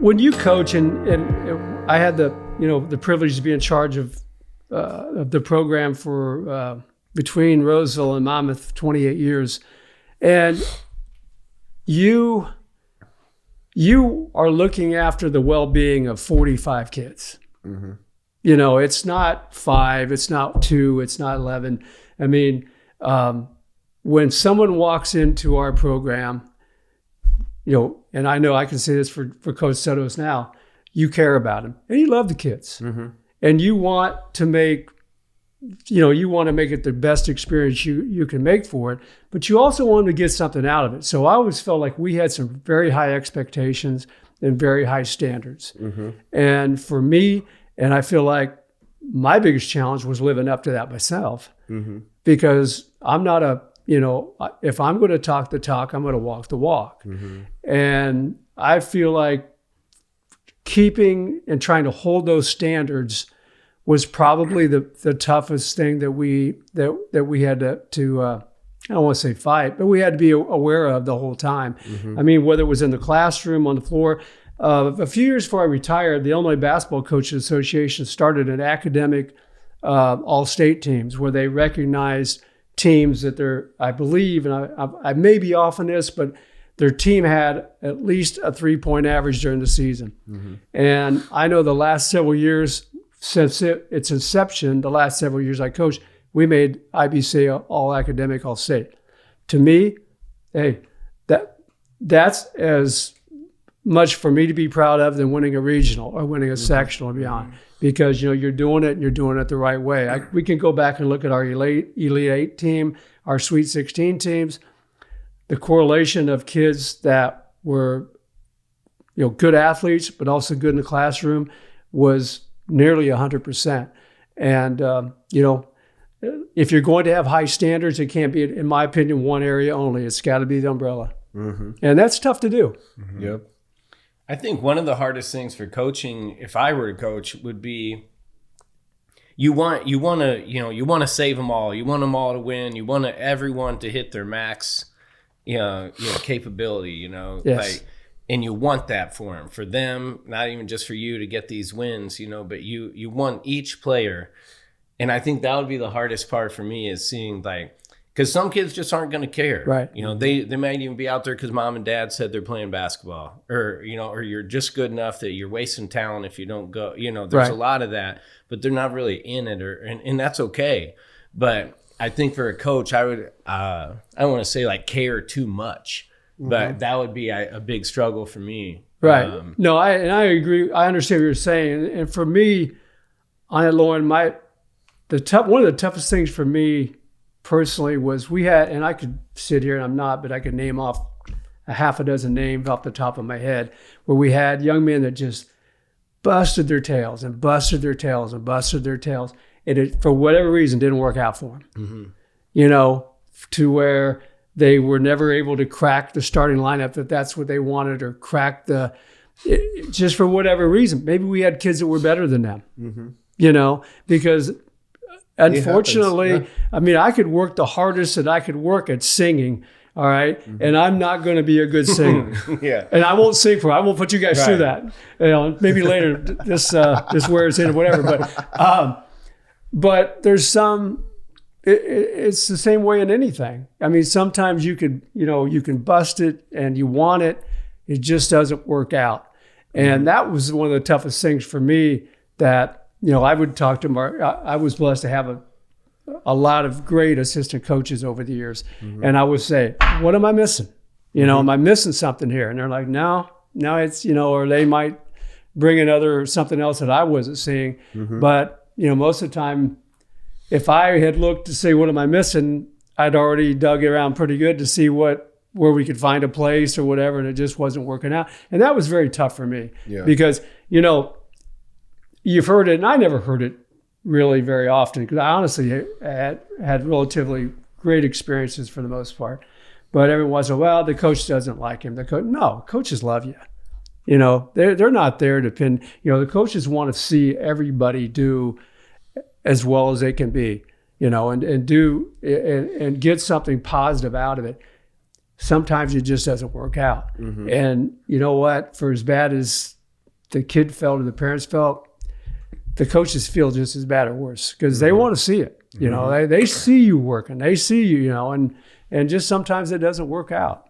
When you coach, and I had the privilege to be in charge of the program for between Roseville and Monmouth, 28 years, and you are looking after the well-being of 45 kids. Mm-hmm. It's not 5, it's not 2, it's not 11. I mean, when someone walks into our program, and I know I can say this for Coach Sotos now, you care about him and you love the kids, mm-hmm. and you want to make it the best experience you can make for it, but you also want to get something out of it. So I always felt like we had some very high expectations and very high standards. Mm-hmm. And for me, and I feel like my biggest challenge was living up to that myself, mm-hmm. because I'm not if I'm going to talk the talk, I'm going to walk the walk. Mm-hmm. And I feel like keeping and trying to hold those standards was probably the toughest thing that we had to I don't want to say fight, but we had to be aware of the whole time. Mm-hmm. I mean, whether it was in the classroom, on the floor. A few years before I retired, the Illinois Basketball Coaches Association started an academic all-state teams where they recognized teams that I believe, and I may be off on this, but their team had at least a 3-point average during the season. Mm-hmm. And I know the last several years, since its inception, the last several years I coached, we made IBC all academic, all state. To me, hey, that's as much for me to be proud of than winning a regional or winning a sectional and beyond, because you're doing it and you're doing it the right way. We can go back and look at our Elite 8 team, our Sweet 16 teams. The correlation of kids that were good athletes but also good in the classroom was nearly 100%. And if you're going to have high standards, it can't be, in my opinion, one area only. It's got to be the umbrella. Mm-hmm. And that's tough to do. Mm-hmm. Yep. I think one of the hardest things for coaching, if I were to coach, would be you want to save them all. You want them all to win. You want everyone to hit their max, capability. Yes. And you want that for them, not even just for you to get these wins. But you want each player, and I think that would be the hardest part for me, is seeing because some kids just aren't going to care. Right. They might even be out there because mom and dad said they're playing basketball, or you're just good enough that you're wasting talent if you don't go. There's right. a lot of that, but they're not really in it, and that's okay. But I think for a coach, I would I don't want to say care too much, but mm-hmm. that would be a big struggle for me. Right. No, I agree. I understand what you're saying, and for me, Lauren, one of the toughest things for me personally was we had, and I could sit here and I'm not, but I could name off a half a dozen names off the top of my head, where we had young men that just busted their tails and busted their tails and busted their tails. And it, for whatever reason, didn't work out for them. Mm-hmm. To where they were never able to crack the starting lineup if that's what they wanted, or crack just for whatever reason. Maybe we had kids that were better than them, mm-hmm. Because unfortunately, yeah. I mean, I could work the hardest that I could work at singing, all right? Mm-hmm. And I'm not going to be a good singer. Yeah. And I won't sing I won't put you guys through that. Maybe later this wears in or whatever. But there's some, it's the same way in anything. I mean, sometimes you can bust it and you want it. It just doesn't work out. And that was one of the toughest things for me that, I would talk to Mark. I was blessed to have a lot of great assistant coaches over the years. Mm-hmm. And I would say, what am I missing? Am I missing something here? And they're like, no, it's, or they might bring in something else that I wasn't seeing. Mm-hmm. But, most of the time, if I had looked to see what am I missing, I'd already dug around pretty good to see where we could find a place or whatever, and it just wasn't working out. And that was very tough for me because, you've heard it, and I never heard it really very often, because I honestly had relatively great experiences for the most part. But everyone was, well, the coach doesn't like him. No, coaches love you. They're not there to pin. The coaches want to see everybody do as well as they can be. And do and get something positive out of it. Sometimes it just doesn't work out. Mm-hmm. And you know what? For as bad as the kid felt or the parents felt, the coaches feel just as bad or worse because they want to see it. You know, they see you working, they see you, you know, and just sometimes it doesn't work out.